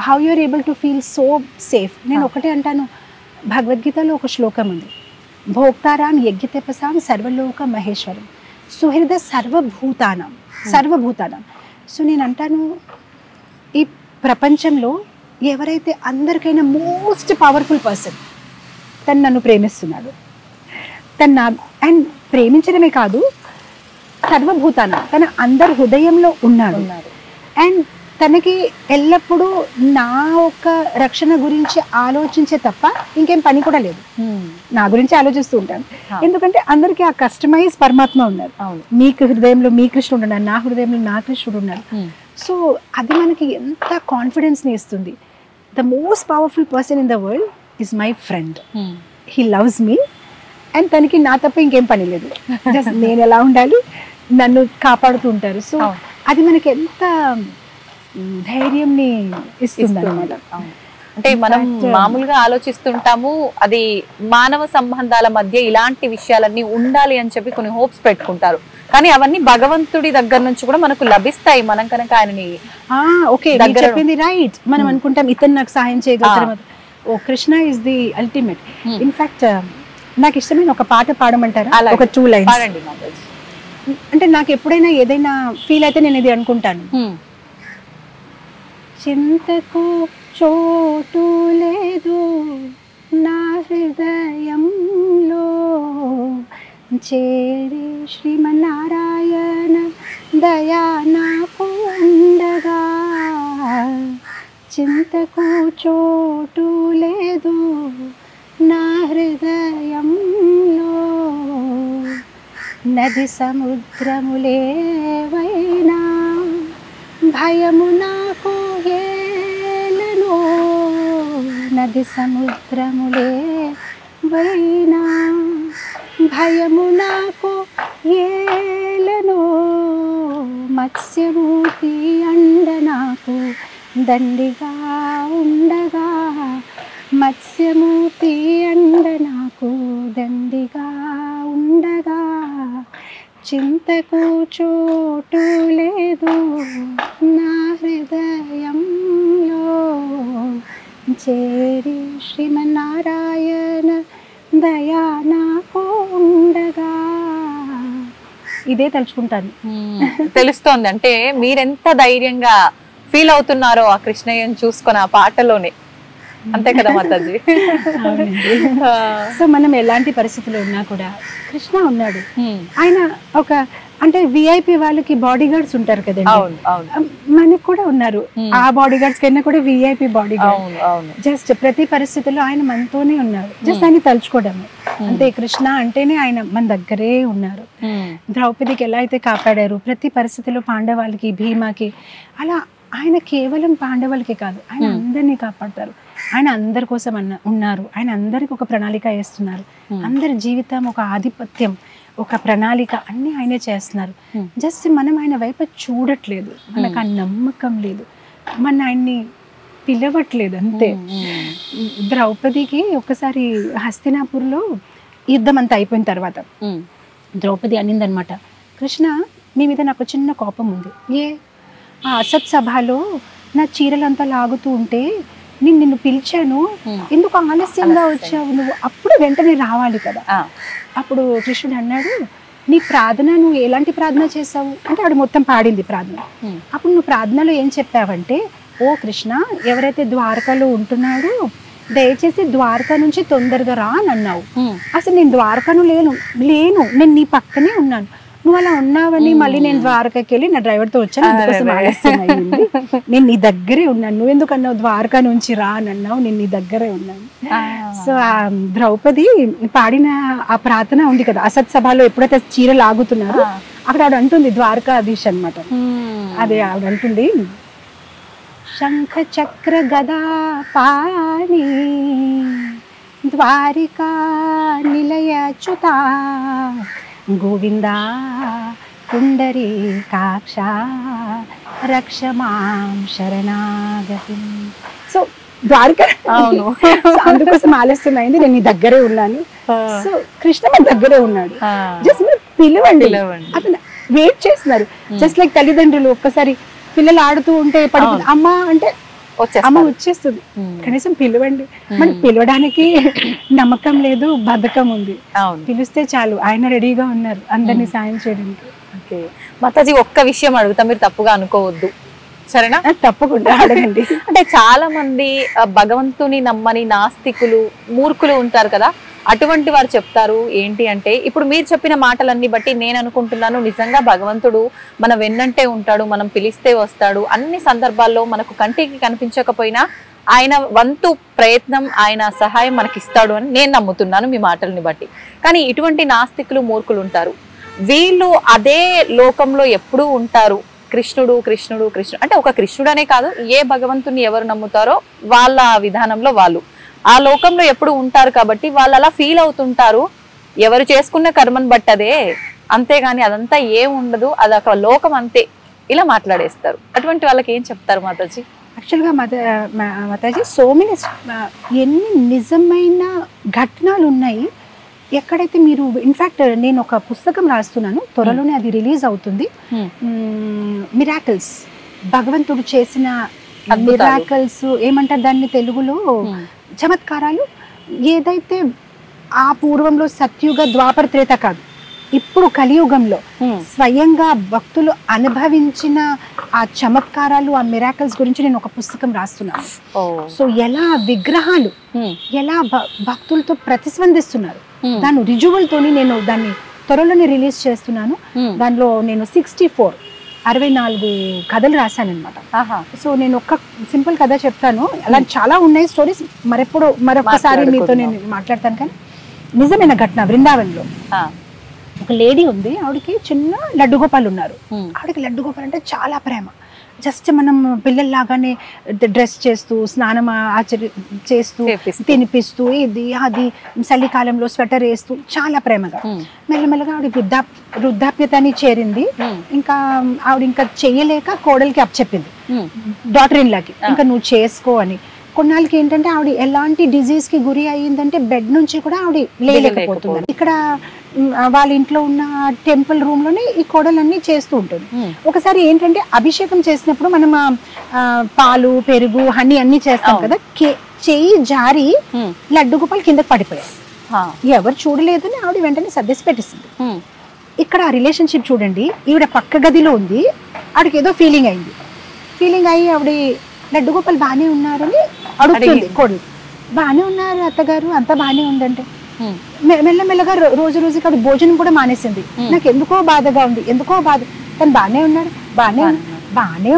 Speaker 2: how you are able to feel so safe. నేను ఒకటే అంటాను, భగవద్గీతలో ఒక శ్లోకం ఉంది, భోక్తారాం యజ్ఞతపసాం సర్వలోక మహేశ్వరం సుహృద సర్వభూతానం. సో నేను అంటాను, ఈ ప్రపంచంలో ఎవరైతే అందరికైనా మోస్ట్ పవర్ఫుల్ పర్సన్, తను నన్ను ప్రేమిస్తున్నాడు, అండ్ ప్రేమించడమే కాదు, సర్వభూతాన తన అందరి హృదయంలో ఉన్నాడు. అండ్ తనకి ఎల్లప్పుడూ నా ఒక రక్షణ గురించి ఆలోచించే తప్ప ఇంకేం పని కూడా లేదు. నా గురించి ఆలోచిస్తూ ఉంటాను, ఎందుకంటే అందరికీ ఆ కస్టమైజ్ పరమాత్మ ఉన్నారు. మీకు హృదయంలో మీ కృష్ణుడు ఉన్నారు, నా హృదయంలో నా కృష్ణుడు ఉన్నారు. సో అది మనకి ఎంత కాన్ఫిడెన్స్ని ఇస్తుంది. The most powerful person in the world is my friend. He loves me and తనకి నా తప్ప ఇంకేం పని లేదు. జస్ట్ నేను ఎలా ఉండాలి, నన్ను కాపాడుతూ ఉంటారు. సో అది మనకి ఎంత ధైర్యంని ఇస్తుంది అన్నమాట.
Speaker 3: అంటే మనం మామూలుగా ఆలోచిస్తుంటాము, అది మానవ సంబంధాల మధ్య ఇలాంటి విషయాలన్నీ ఉండాలి అని చెప్పి కొన్ని హోప్స్ పెట్టుకుంటారు. కానీ అవన్నీ భగవంతుడి దగ్గర నుంచి కూడా మనకు లభిస్తాయి మనం కనుక ఆయనని.
Speaker 2: ఓకే, చెప్పింది రైట్. మనం అనుకుంటాం ఇతను నాకు సహాయం చేయగలుగుతారు. ఓ Krishna is the ultimate. In fact నాకు ఇష్టమైన ఒక పాట పాడమంటారా? ఒక 2 లైన్స్
Speaker 3: పాడండి.
Speaker 2: అంటే నాకు ఎప్పుడైనా ఏదైనా ఫీల్ అయితే నేను ఇది అనుకుంటాను. చింతకు చోటు లేదు నా హృదయంలో, చేరి శ్రీమన్నారాయణ దయా నాకు ఉండగా, చింతకు చోటు లేదు నా హృదయంలో, నది సముద్రములేవైనా భయము నాకు ఏలనో, నది సముద్రములేవైనా భయము నాకు ఏలనో, మత్స్యమూర్తి అండ నాకు దండిగా ఉండగా, మత్స్యమూర్తి అండ నాకు దండిగా ఉండగా, చింతకు చోటు లేదు నా హృదయంలో, చేరి శ్రీమన్నారాయణ దయా నాకు ఉండగా. ఇదే తలుచుకుంటాను.
Speaker 3: తెలుస్తోంది అంటే మీరెంత ధైర్యంగా ఫీల్ అవుతున్నారో ఆ కృష్ణయ్యని చూసుకొని ఆ పాటలోనే. అంతే కదా మాతాజీ?
Speaker 2: సో మనం ఎలాంటి పరిస్థితుల్లో ఉన్నా కూడా కృష్ణ ఉన్నాడు. ఆయన ఒక అంటే విఐపి వాళ్ళకి బాడీ గార్డ్స్ ఉంటారు కదండి, మనకు కూడా ఉన్నారు. ఆ బాడీ గార్డ్స్ కన్నా కూడా విఐపి బాడీ గార్డ్. జస్ట్ ప్రతి పరిస్థితుల్లో ఆయన మనతోనే ఉన్నారు. జస్ట్ ఆయన తలుచుకోవడమే అంతే. కృష్ణ అంటేనే ఆయన మన దగ్గరే ఉన్నారు. ద్రౌపదికి ఎలా అయితే కాపాడారు ప్రతి పరిస్థితిలో, పాండవాళ్ళకి భీమాకి, అలా ఆయన కేవలం పాండవులకి కాదు, ఆయన అందరినీ కాపాడతారు. ఆయన అందరి కోసం ఉన్నారు. ఆయన అందరికి ఒక ప్రణాళిక వేస్తున్నారు. అందరి జీవితం ఒక ఆధిపత్యం, ఒక ప్రణాళిక అన్ని ఆయనే చేస్తున్నారు. జస్ట్ మనం ఆయన వైపు చూడట్లేదు, మనకు ఆ నమ్మకం లేదు, మన ఆయన్ని పిలవట్లేదు అంతే. ద్రౌపదికి ఒకసారి హస్తినాపూర్లో యుద్ధం అంతా అయిపోయిన తర్వాత ద్రౌపది అనిందనమాట, కృష్ణ మీ మీద నాకు చిన్న కోపం ఉంది. ఆ అసత్ సభలో నా చీరలంతా లాగుతూ ఉంటే నిన్ను పిలిచాను, ఎందుకు ఆలస్యంగా వచ్చావు నువ్వు? అప్పుడు వెంటనే రావాలి కదా. అప్పుడు కృష్ణుడు అన్నాడు, నీ ప్రార్థన నువ్వు ఎలాంటి ప్రార్థన చేసావు అంటే ఆవిడ మొత్తం పాడింది ప్రార్థన. అప్పుడు నువ్వు ప్రార్థనలో ఏం చెప్పావంటే, ఓ కృష్ణ, ఎవరైతే ద్వారకలో ఉంటున్నాడో దయచేసి ద్వారకా నుంచి తొందరగా రా అని అన్నావు. అసలు నేను ద్వారకాను లేను, నేను నీ పక్కనే ఉన్నాను. నువ్వు అలా ఉన్నావని మళ్ళీ నేను ద్వారకాకి వెళ్ళి నా డ్రైవర్తో వచ్చాను, అందుకోసం ఆలస్యం అయ్యింది. నేను నీ దగ్గరే ఉన్నాను, నువ్వెందుకు అన్నావు ద్వారకా నుంచి రా అని అన్నావు, నేను నీ దగ్గరే ఉన్నాను. సో ఆ ద్రౌపది పాడిన ఆ ప్రార్థన ఉంది కదా అసత్ సభలో, ఎప్పుడైతే చీర లాగుతున్నారో అక్కడ ఆవిడ అంటుంది, ద్వారకాధీశ్ అనమాట, అదే ఆవిడ అంటుంది, శంఖ చక్ర గదా పాణి ద్వారికా నిలయచ్యుతా గోవిందా పుండరీకాక్ష రక్షమాం శరణాగతి. సో ద్వారక అందుకోసం ఆలస్యం అయింది, నేను నీ దగ్గరే ఉన్నాను. సో కృష్ణ మన దగ్గరే ఉన్నాడు, జస్ట్ మీరు పిలవండి. అతను వెయిట్ చేస్తున్నారు. జస్ట్ లైక్ తల్లిదండ్రులు ఒక్కసారి పిల్లలు ఆడుతూ ఉంటే పడుతుంది అమ్మ అంటే అమ్మ వచ్చేస్తుంది, కనీసం పిలవండి. మనకి పిలవడానికి నమ్మకం లేదు, బద్ధకం ఉంది. పిలిస్తే చాలు, ఆయన రెడీగా ఉన్నారు అందరినీ సాయం చేయడానికి.
Speaker 3: మాతాజీ ఒక్క విషయం అడుగుతా, మీరు తప్పుగా అనుకోవద్దు సరేనా?
Speaker 2: తప్పకుండా అడగండి.
Speaker 3: అంటే చాలా మంది భగవంతుని నమ్మని నాస్తికులు, మూర్ఖులు ఉంటారు కదా, అటువంటి వారు చెప్తారు ఏంటి అంటే, ఇప్పుడు మీరు చెప్పిన మాటలన్నీ బట్టి నేను అనుకుంటున్నాను, నిజంగా భగవంతుడు మన వెన్నంటే ఉంటాడు, మనం పిలిస్తే వస్తాడు, అన్ని సందర్భాల్లో మనకు కంటికి కనిపించకపోయినా ఆయన వంతు ప్రయత్నం, ఆయన సహాయం మనకి ఇస్తాడు అని నేను నమ్ముతున్నాను మీ మాటల్ని బట్టి. కానీ ఇటువంటి నాస్తికులు, మూర్ఖులు ఉంటారు, వీళ్ళు అదే లోకంలో ఎప్పుడూ ఉంటారు. కృష్ణుడు కృష్ణుడు కృష్ణుడు అంటే, ఒక కృష్ణుడు అనే కాదు, ఏ భగవంతుని ఎవరు నమ్ముతారో వాళ్ళ విధానంలో వాళ్ళు ఆ లోకంలో ఎప్పుడు ఉంటారు కాబట్టి వాళ్ళు అలా ఫీల్ అవుతుంటారు. ఎవరు చేసుకున్న కర్మను బట్టదే, అంతేగాని అదంతా ఏం ఉండదు, అదొక లోకం అంతే, ఇలా మాట్లాడేస్తారు. అటువంటి వాళ్ళకి ఏం చెప్తారు మాతాజీ?
Speaker 2: యాక్చువల్గా మాతాజీ సో మెనీ ఎన్ని నిజమైన ఘటనలు ఉన్నాయి, ఎక్కడైతే మీరు ఇన్ఫ్యాక్ట్ నేను ఒక పుస్తకం రాస్తున్నాను, త్వరలోనే అది రిలీజ్ అవుతుంది. మిరాకిల్స్, భగవంతుడు చేసిన మిరాకిల్స్ ఏమంటారు దాన్ని తెలుగులో, చమత్కారాలు. ఏదైతే ఆ పూర్వంలో సత్యుగ ద్వాపర త్రేత కాదు, ఇప్పుడు కలియుగంలో స్వయంగా భక్తులు అనుభవించిన ఆ చమత్కారాలు, ఆ మిరాకిల్స్ గురించి నేను ఒక పుస్తకం రాస్తున్నాను. సో ఎలా విగ్రహాలు ఎలా భక్తులతో ప్రతిస్పందిస్తున్నారు, దాని రిజువల్తోని నేను దాన్ని త్వరలోనే రిలీజ్ చేస్తున్నాను. దానిలో నేను 64 కథలు రాశాను అనమాట. సో నేను ఒక సింపుల్ కథ చెప్తాను, అలా చాలా ఉన్నాయి స్టోరీస్, మరొకసారి మీతో నేను మాట్లాడతాను. కానీ నిజమైన ఘటన, బృందావన్లో ఒక లేడీ ఉంది, ఆవిడకి చిన్న లడ్డు గోపాలు ఉన్నారు. ఆవిడకి లడ్డు గోపాలు అంటే చాలా ప్రేమ. జస్ట్ మనం పిల్లల్లాగానే డ్రెస్ చేస్తూ, స్నానం చేస్తూ, తినిపిస్తూ, ఇది అది, చలికాలంలో స్వెటర్ వేస్తూ చాలా ప్రేమగా. మెల్లమెల్లగా ఆవిడ వృద్ధాప్యతని చేరింది. ఇంకా ఆవిడ ఇంకా చెయ్యలేక కోడలికి అప్పచెప్పింది, డాటర్ ఇన్ లాకి, ఇంకా నువ్వు చేసుకో అని. కొన్నాళ్ళకి ఏంటంటే ఆవిడ ఎలాంటి డిజీజ్ కి గురి అయ్యిందంటే బెడ్ నుంచి కూడా ఆవిడ లేలేకపోతుంది. ఇక్కడ వాళ్ళ ఇంట్లో ఉన్న టెంపుల్ రూమ్ లోనే ఈ కోడలన్నీ చేస్తూ ఉంటుంది. ఒకసారి ఏంటంటే అభిషేకం చేసినప్పుడు మనం పాలు, పెరుగు, హనీ అన్ని చేస్తాం కదా, చెయ్యి జారి లడ్డు గోపాలు కిందకి పడిపోయాయి. ఎవరు చూడలేదని ఆవిడ వెంటనే సర్దేసి పెట్టేసింది. ఇక్కడ ఆ రిలేషన్షిప్ చూడండి, ఈవిడ పక్క గదిలో ఉంది, ఆవిడకి ఏదో ఫీలింగ్ అయ్యి ఆవిడ లడ్డు గోపాల్ బాగానే ఉన్నారని అడుగుతుంది కోడలు. బాగానే ఉన్నారు అత్తగారు, అంతా బాగానే ఉందంటే మెల్లమెల్లగా రోజు రోజుకి ఆవిడ భోజనం కూడా మానేసింది. నాకు ఎందుకో బాధగా ఉంది, తను బాగానే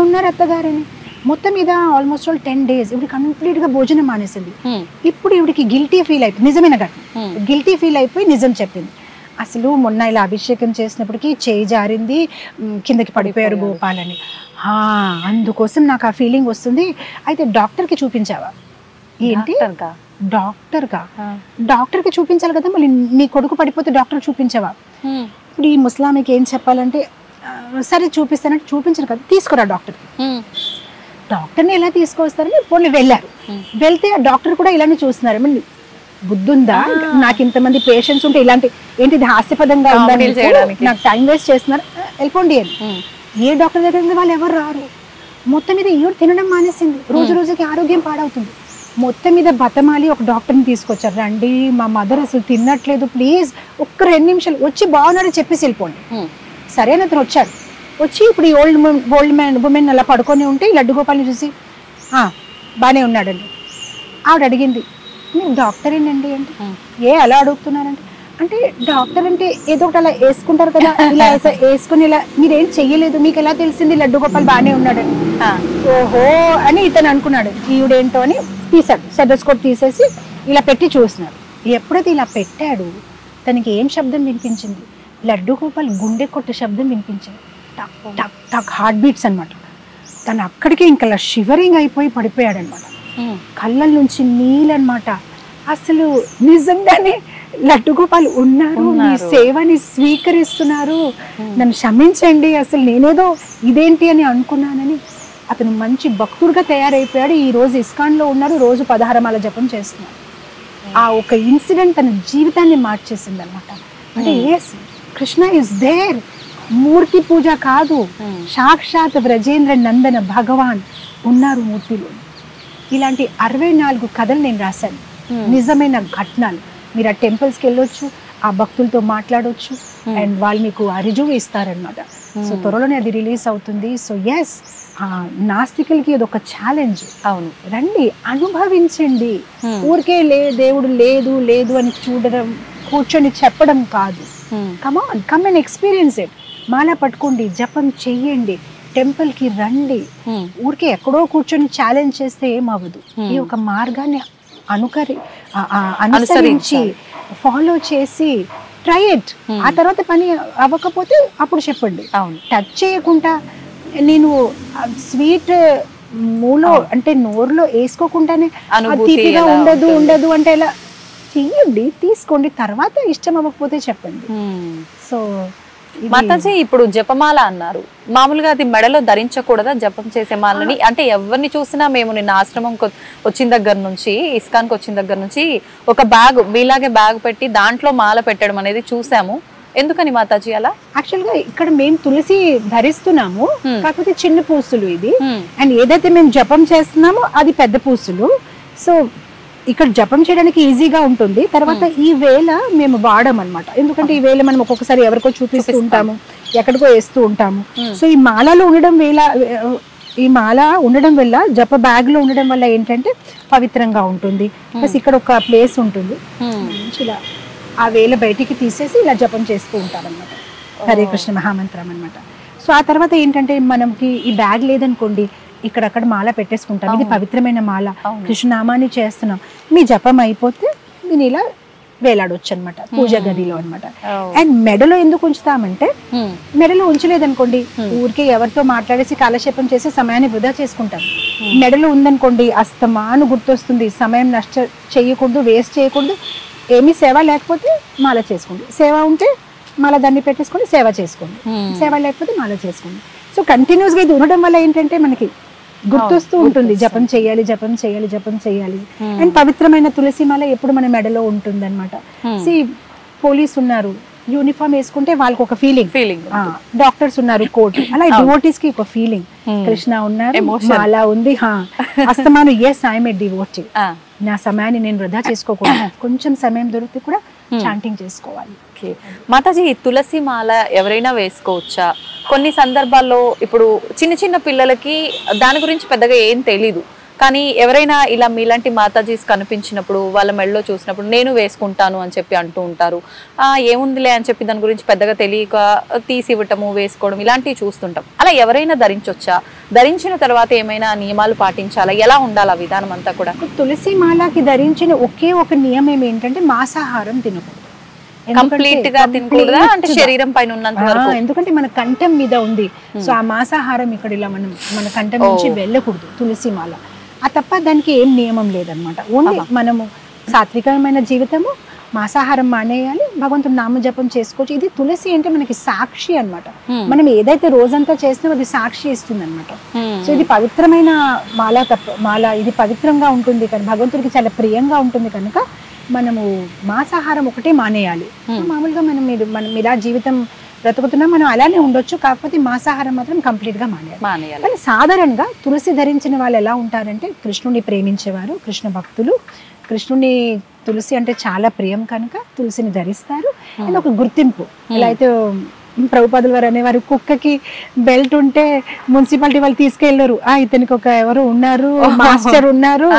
Speaker 2: ఉన్నారు అత్తగారని. మొత్తం మీద ఆల్మోస్ట్ 10 days ఇవిడ కంప్లీట్ గా భోజనం మానేసింది. ఇప్పుడు ఇవిడికి గిల్టీ ఫీల్ అయిపోయి, నిజమైన ఘటన, గిల్టీ ఫీల్ అయిపోయి నిజం చెప్పింది. అసలు మొన్న ఇలా అభిషేకం చేసినప్పటికీ చేయి జారింది, కిందకి పడిపోయారు గోపాలని. అందుకోసం నాకు ఆ ఫీలింగ్ వస్తుంది. అయితే డాక్టర్కి చూపించావా? ఏంటి డాక్టర్కి చూపించాలి కదా, మళ్ళీ నీ కొడుకు పడిపోతే డాక్టర్ చూపించావా? ఇప్పుడు ఈ ముస్లాంకి ఏం చెప్పాలంటే, సరే చూపిస్తానంటే చూపించరు కదా, తీసుకురా డాక్టర్ని ఎలా తీసుకొస్తారని పోనీ వెళ్ళారు. వెళ్తే ఆ డాక్టర్ కూడా ఇలానే చూస్తున్నారు. బుద్ధుందా, నాకు ఇంతమంది పేషెంట్స్ ఉంటే ఇలాంటి ఏంటి హాస్యపదంగా ఉందని నాకు టైం వేస్ట్ చేస్తున్నారు, వెళ్ళిపోండి అని. ఏ డాక్టర్ దగ్గర వాళ్ళు ఎవరు రారు. మొత్తం మీద ఈవిడ తినడం మానేసింది, రోజు రోజుకి ఆరోగ్యం పాడవుతుంది. మొత్తం మీద బతమాలి ఒక డాక్టర్ని తీసుకొచ్చారు. రండి, మా మదర్ అసలు తినట్లేదు, ప్లీజ్ ఒక్క 2 నిమిషాలు వచ్చి బాగున్నారని చెప్పేసి వెళ్ళిపోండి. సరే అని అతను వచ్చి ఇప్పుడు ఈ ఓల్డ్ ఉమెన్ అలా పడుకొని ఉంటే ఈ లడ్డు గోపాల్ని చూసి బాగానే ఉన్నాడండి. ఆవిడ అడిగింది, మీరు డాక్టరేనండి అంటే, అలా అడుగుతున్నారంటే, అంటే డాక్టర్ అంటే ఏదో ఒకటి అలా వేసుకుంటారు కదా, ఇలా వేసుకుని ఇలా మీరేం చెయ్యలేదు, మీకు ఎలా తెలిసింది లడ్డు గోపాల్ బాగానే ఉన్నాడని? ఓహో అని ఇతను అనుకున్నాడు, ఈవిడేంటో అని తీసాడు. స్టెథోస్కోప్ తీసేసి ఇలా పెట్టి చూస్తున్నాడు. ఎప్పుడైతే ఇలా పెట్టాడు, తనకి ఏం శబ్దం వినిపించింది? లడ్డు గోపాల్ గుండె కొట్టే శబ్దం వినిపించింది. టక్ టక్ టక్ హార్ట్ బీట్స్ అనమాట. తను అక్కడికే ఇంకా షివరింగ్ అయిపోయి పడిపోయాడు అనమాట. కళ్ళ నుంచి నీళ్ళనమాట. అసలు నిజంగానే లడ్డు గోపాల్ ఉన్నారు, మీ సేవని స్వీకరిస్తున్నారు, నన్ను క్షమించండి, అసలు నేనేదో ఇదేంటి అని అనుకున్నానని అతను మంచి భక్తుడిగా తయారైపోయాడు. ఈ రోజు ఇస్కాన్లో ఉన్నారు, రోజు 16 మాల జపం చేస్తున్నారు. ఆ ఒక ఇన్సిడెంట్ తన జీవితాన్ని మార్చేసింది అనమాట. అంటే ఎస్, కృష్ణ ఇస్ దేర్. మూర్తి పూజ కాదు, సాక్షాత్ వ్రజేంద్ర నందన భగవాన్ ఉన్నారు మూర్తిలో. ఇలాంటి 64 కథలు నేను రాశాను, నిజమైన ఘటనలు. మీరు ఆ టెంపుల్స్కి వెళ్ళొచ్చు, ఆ భక్తులతో మాట్లాడవచ్చు, అండ్ వాళ్ళు మీకు ఆ రిజువు ఇస్తారనమాట. సో త్వరలోనే అది రిలీజ్ అవుతుంది. సో ఎస్, నాస్తికులకి ఇది ఒక ఛాలెంజ్. అవును, రండి, అనుభవించండి. ఊరికే దేవుడు లేదు లేదు అని చూడడం, కూర్చొని చెప్పడం కాదు. Come and experience it. మాల పట్టుకోండి, జపం చెయ్యండి, టెంపుల్ కి రండి. ఊరికే ఎక్కడో కూర్చొని ఛాలెంజ్ చేస్తే ఏమవ్వదు. ఈ ఒక మార్గాన్ని అనుసరించి ఫాలో చేసి ట్రై ఇట్. ఆ తర్వాత పని అవ్వకపోతే అప్పుడు చెప్పండి. టచ్ చేయకుండా, నేను స్వీట్ మూలో అంటే నోరులో వేసుకోకుండానే తీపిగా ఉండదు అంటే ఎలా చెయ్యండి, తీసుకోండి, తర్వాత ఇష్టం అవ్వకపోతే చెప్పండి. సో
Speaker 3: మాతాజీ ఇప్పుడు జపమాల అన్నారు, మామూలుగా అది మెడలో ధరించకూడదా జపం చేసే మాలని? అంటే ఎవరిని చూసినా మేము నిన్న ఆశ్రమం వచ్చిన దగ్గర నుంచి, ఇస్కాన్కి వచ్చిన దగ్గర నుంచి ఒక బ్యాగ్ మీలాగే బ్యాగ్ పెట్టి దాంట్లో మాల పెట్టడం అనేది చూసాము. ఎందుకని మాతాజీ అలా?
Speaker 2: యాక్చువల్ గా ఇక్కడ మేము తులసి ధరిస్తున్నాము, కాకపోతే చిన్న పూసులు ఇది. అండ్ ఏదైతే మేము జపం చేస్తున్నామో అది పెద్ద పూసులు. సో ఇక్కడ జపం చేయడానికి ఈజీగా ఉంటుంది. తర్వాత ఈ వేళ మేము వాడడం అనమాట, ఎందుకంటే ఈ వేళ మనం ఒక్కొక్కసారి ఎవరికో చూపిస్తూ ఉంటాము, ఎక్కడికో వేస్తూ ఉంటాము. సో ఈ మాలలో ఉండడం ఈ మాల ఉండడం వల్ల, జప బ్యాగ్ లో ఉండడం వల్ల ఏంటంటే పవిత్రంగా ఉంటుంది. ప్లస్ ఇక్కడ ఒక ప్లేస్ ఉంటుంది, ఇలా ఆ వేళ బయటికి తీసేసి ఇలా జపం చేస్తూ ఉంటాం అనమాట, హరే కృష్ణ మహామంత్రం అనమాట. సో ఆ తర్వాత ఏంటంటే మనకి ఈ బ్యాగ్ లేదనుకోండి, ఇక్కడక్కడ మాల పెట్టేసుకుంటాం. ఇది పవిత్రమైన మాల, కృష్ణనామాన్ని చేస్తున్నాం. మీ జపం అయిపోతే దీని ఇలా వేలాడొచ్చు అనమాట పూజ గదిలో అనమాట. అండ్ మెడలో ఎందుకు ఉంచుతామంటే, మెడలో ఉంచలేదనుకోండి ఊరికే ఎవరితో మాట్లాడేసి కాలక్షేపం చేసి సమయాన్ని వృధా చేసుకుంటాం. మెడలో ఉందనుకోండి అస్తమాను గుర్తొస్తుంది, సమయం నష్ట చేయకూడదు, వేస్ట్ చేయకూడదు. ఏమీ సేవ లేకపోతే మాల చేసుకోండి, సేవ ఉంటే మాల దాన్ని పెట్టేసుకోండి, సేవ చేసుకోండి, సేవ లేకపోతే మాల చేసుకోండి. సో కంటిన్యూస్ గా ఇది ఉండడం వల్ల ఏంటంటే మనకి గుర్తొస్తూ ఉంటుంది, జపం చేయాలి, జపం చేయాలి, జపం చేయాలి. అండ్ పవిత్రమైన తులసి మాల ఎప్పుడు మన మెడలో ఉంటుంది అనమాట. పోలీస్ ఉన్నారు యూనిఫామ్ వేసుకుంటే వాళ్ళకి ఒక ఫీలింగ్, డాక్టర్స్ ఉన్నారు కోట్, అలా డివోటీస్ కి ఒక ఫీలింగ్, కృష్ణ ఉన్నారు మాల ఉంది, అస్తమాను ఎస్ ఐఎమ్ ఏ డివోటీ, నా సమయాన్ని నేను వృధా చేసుకోకూడదు, కొంచెం సమయం దొరికితే కూడా చాంటింగ్ చేసుకోవాలి.
Speaker 3: మాతాజీ తులసి మాల ఎవరైనా వేసుకోవచ్చా? కొన్ని సందర్భాల్లో ఇప్పుడు చిన్న చిన్న పిల్లలకి దాని గురించి పెద్దగా ఏం తెలీదు, కానీ ఎవరైనా ఇలా మీలాంటి మాతాజీస్ కనిపించినప్పుడు వాళ్ళ మెడలో చూసినప్పుడు నేను వేసుకుంటాను అని చెప్పి అంటూ ఉంటారు. ఏముందిలే అని చెప్పి దాని గురించి పెద్దగా తెలియక తీసి ఇవ్వటము, వేసుకోవడం ఇలాంటివి చూస్తుంటాం. అలా ఎవరైనా ధరించొచ్చా? ధరించిన తర్వాత ఏమైనా నియమాలు పాటించాలా? ఎలా ఉండాలి ఆ విధానం అంతా కూడా?
Speaker 2: తులసి మాలకి ధరించిన ఒకే ఒక నియమం ఏంటంటే మాంసాహారం తినకూడదు,
Speaker 3: కంప్లీట్ గా తినకూడదా? అంటే శరీరం పైన ఉన్నంత వరకు,
Speaker 2: ఎందుకంటే మన కంఠం మీద ఉంది. సో ఆ మాంసాహారం ఇక్కడ ఇలా మన కంఠం నుంచి వెళ్ళకూడదు తులసి మాల. ఆ తప్ప దానికి ఏం నియమం లేదనమాట. ఓన్లీ మనము సాత్వికమైన జీవితము, మాంసాహారం మానేయాలి, భగవంతుడు నామజపం చేసుకోవచ్చు. ఇది తులసి అంటే మనకి సాక్షి అనమాట. మనం ఏదైతే రోజంతా చేస్తున్నామో అది సాక్షి ఇస్తుంది అనమాట. సో ఇది పవిత్రమైన మాల ఇది పవిత్రంగా ఉంటుంది కానీ భగవంతుడికి చాలా ప్రియంగా ఉంటుంది కనుక మనము మాంసాహారం ఒకటే మానేయాలి. మామూలుగా మనం ఇలా జీవితం బ్రతుకుతున్నాం, మనం అలానే ఉండొచ్చు, కాకపోతే మాంసాహారం మాత్రం కంప్లీట్ గా మానేయాలి. కానీ సాధారణంగా తులసి ధరించిన వాళ్ళు ఎలా ఉంటారంటే కృష్ణుని ప్రేమించేవారు, కృష్ణ భక్తులు, కృష్ణుని తులసి అంటే చాలా ప్రియం కనుక తులసిని ధరిస్తారు. అండ్ ఒక గుర్తింపు, ఎలా అయితే ప్రభుపాదుల వారు అనేవారు కుక్కకి బెల్ట్ ఉంటే మున్సిపాలిటీ వాళ్ళు తీసుకెళ్లరు, ఇతనికి ఒక ఎవరు ఉన్నారు మాస్టర్ ఉన్నారు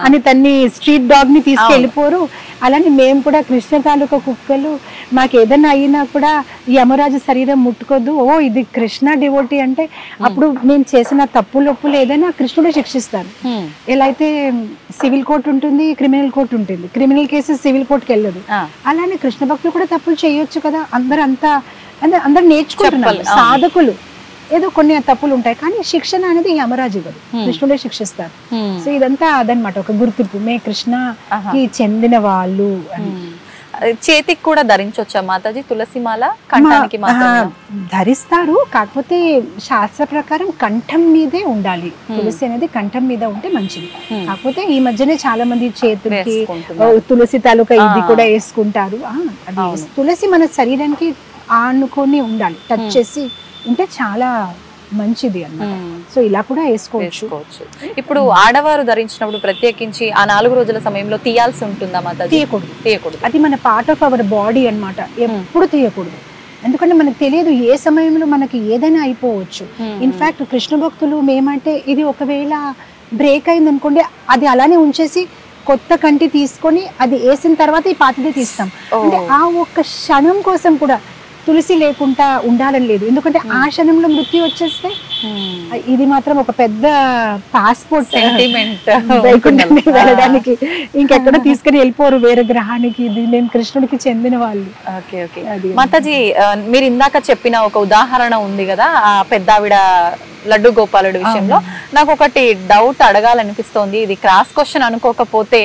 Speaker 2: అని తన్ని స్ట్రీట్ డాగ్ ని తీసుకెళ్ళిపోరు. అలానే మేము కూడా కృష్ణ తాలూకా కుక్కలు, మాకు ఏదైనా అయినా కూడా యమరాజు శరీరం ముట్టుకోద్దు, ఇది కృష్ణ డివోటీ అంటే అప్పుడు మేము చేసిన తప్పులు ఏదైనా కృష్ణుడే శిక్షిస్తారు. ఎలా అయితే సివిల్ కోర్టు ఉంటుంది, క్రిమినల్ కోర్టు ఉంటుంది, క్రిమినల్ కేసెస్ సివిల్ కోర్టుకి వెళ్ళదు. అలానే కృష్ణ భక్తులు కూడా తప్పులు చేయొచ్చు కదా, అందరు నేర్చుకుంటున్నారు. సాధకులు ఏదో కొన్ని తప్పులు ఉంటాయి కానీ శిక్షణ అనేది యమరాజు గారు, కృష్ణుడే శిక్షిస్తారు. సో ఇదంతా అదనమాట ఒక గుర్తింపు, మే కృష్ణకి చెందిన వాళ్ళు అని.
Speaker 3: చేతికి కూడా ధరించొచ్చా మాతాజీ తులసి మాల? కంఠానికి
Speaker 2: ధరిస్తారు, కాకపోతే శాస్త్ర ప్రకారం కంఠం మీదే ఉండాలి. తులసి అనేది కంఠం మీద ఉంటే మంచిది. కాకపోతే ఈ మధ్యనే చాలా మంది చేతులకి తులసి తాలూకా ఇది కూడా వేసుకుంటారు. తులసి మన శరీరానికి ఆనుకొని ఉండాలి, టచ్ చేసి ఉంటే చాలా మంచిది అన్నమాట. సో ఇలా కూడా వేసుకోవచ్చు.
Speaker 3: ఇప్పుడు ఆడవారు ధరించినప్పుడు ప్రత్యేకించి ఆ 4 రోజుల సమయంలో తీయాల్సి ఉంటుందా మాతాజీ? తీయకూడదు.
Speaker 2: అది మన పార్ట్ ఆఫ్ అవర్ బాడీ అన్నమాట, ఎప్పుడు తీయకూడదు. ఎందుకంటే మనకు తెలియదు ఏ సమయంలో మనకి ఏదైనా అయిపోవచ్చు. ఇన్ఫాక్ట్ కృష్ణ భక్తులు మేమంటే ఇది ఒకవేళ బ్రేక్ అయింది అనుకోండి, అది అలానే ఉంచేసి కొత్త కంటి తీసుకొని అది వేసిన తర్వాత ఈ పాతదే తీస్తాం. అంటే ఆ ఒక్క క్షణం కోసం కూడా తులసి లేకుండా ఉండాలని లేదు, ఎందుకంటే ఆ క్షణంలో మృత్యు వచ్చేస్తే ఇది మాత్రం ఒక పెద్ద పాస్పోర్ట్ వెళ్ళడానికి, ఇంకెక్కడ తీసుకుని వెళ్ళిపోరు వేరే గ్రహానికి. ఇది మేము కృష్ణుడికి చెందిన వాళ్ళు.
Speaker 3: మాతాజీ మీరు ఇందాక చెప్పిన ఒక ఉదాహరణ ఉంది కదా, ఆ పెద్దావిడ లడ్డు గోపాలుడి విషయంలో, నాకు ఒకటి డౌట్ అడగాలనిపిస్తోంది. ఇది క్రాస్ క్వశ్చన్ అనుకోకపోతే,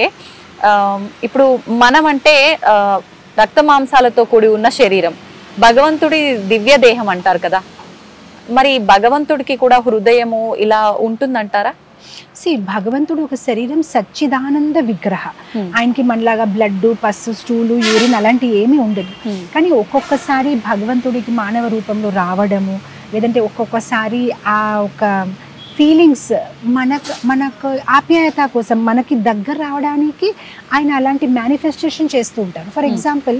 Speaker 3: ఇప్పుడు మనం అంటే రక్త మాంసాలతో కూడి ఉన్న శరీరం, భగవంతుడి దివ్య దేహం అంటారు కదా, మరి భగవంతుడికి కూడా హృదయము ఇలా ఉంటుందంటారా?
Speaker 2: భగవంతుడు ఒక శరీరం సచ్చిదానంద విగ్రహ. ఆయనకి మనలాగా బ్లడ్, పస్సు, స్టూలు, యూరిన్ అలాంటివి ఏమీ ఉండదు. కానీ ఒక్కొక్కసారి భగవంతుడికి మానవ రూపంలో రావడము, లేదంటే ఒక్కొక్కసారి ఆ ఒక ఫీలింగ్స్ మనకు ఆప్యాయత కోసం మనకి దగ్గర రావడానికి ఆయన అలాంటి మేనిఫెస్టేషన్ చేస్తూ ఉంటారు. ఫర్ ఎగ్జాంపుల్,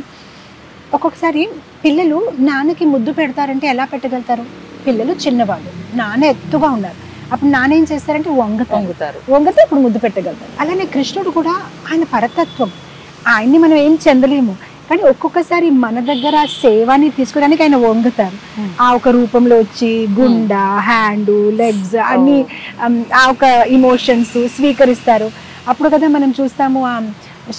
Speaker 2: ఒక్కొక్కసారి పిల్లలు నాన్నకి ముద్దు పెడతారంటే ఎలా పెట్టగలుగుతారు? పిల్లలు చిన్నవాళ్ళు, నాన్న ఎత్తుగా ఉన్నారు, అప్పుడు నాన్న ఏం చేస్తారంటే వంగితే ఇప్పుడు ముద్దు పెట్టగలుగుతారు. అలానే కృష్ణుడు కూడా ఆయన పరతత్వం, ఆయన్ని మనం ఏం చెందలేము. కానీ ఒక్కొక్కసారి మన దగ్గర సేవని తీసుకోవడానికి ఆయన వంగుతారు. ఆ ఒక రూపంలో వచ్చి గుండ, హ్యాండ్, లెగ్స్ అన్ని ఆ ఒక ఇమోషన్స్ స్వీకరిస్తారు. అప్పుడు కదా మనం చూస్తాము ఆ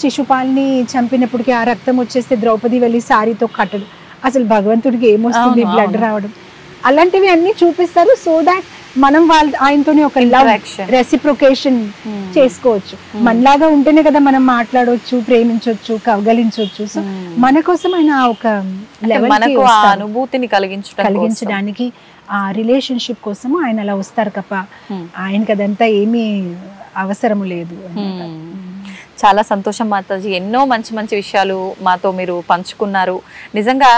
Speaker 2: శిశుపాల్ని చంపినప్పటికీ ఆ రక్తం వచ్చేస్తే ద్రౌపది వెళ్ళి సారీతో కట్టడు. అసలు భగవంతుడికి ఏమొస్తుంది? బ్లడ్ రావడం. అలాంటివి అన్ని చూపిస్తారు. సో దాట్ మనం ఆయనతోనే ఒక లవ్ రెసిప్రొకేషన్ చేసుకోవచ్చు. మనలాగా ఉంటేనే కదా మనం మాట్లాడవచ్చు, ప్రేమించవచ్చు, కవగలించవచ్చు. సో మన కోసం ఆయన ఒక లెవెల్
Speaker 3: అనుభూతిని
Speaker 2: కలిగించడానికి ఆ రిలేషన్షిప్ కోసము ఆయన అలా వస్తారు తప్ప ఆయనకి అదంతా ఏమీ అవసరము లేదు.
Speaker 3: చాలా సంతోషం మాతాజీ, ఎన్నో మంచి మంచి విషయాలు మాతో మీరు పంచుకున్నారు. నిజంగా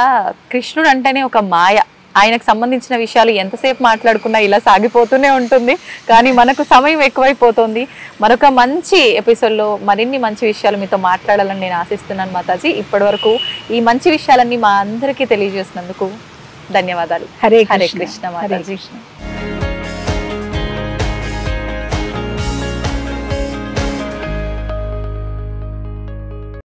Speaker 3: కృష్ణుడు అంటేనే ఒక మాయ. ఆయనకు సంబంధించిన విషయాలు ఎంతసేపు మాట్లాడుకున్నా ఇలా సాగిపోతూనే ఉంటుంది. కానీ మనకు సమయం ఎక్కువైపోతుంది. మరొక మంచి ఎపిసోడ్లో మరిన్ని మంచి విషయాలు మీతో మాట్లాడాలని నేను ఆశిస్తున్నాను మాతాజీ. ఇప్పటి వరకు ఈ మంచి విషయాలన్నీ మా అందరికీ తెలియజేసినందుకు ధన్యవాదాలు.
Speaker 2: హరే
Speaker 3: కృష్ణ మాతాజీ.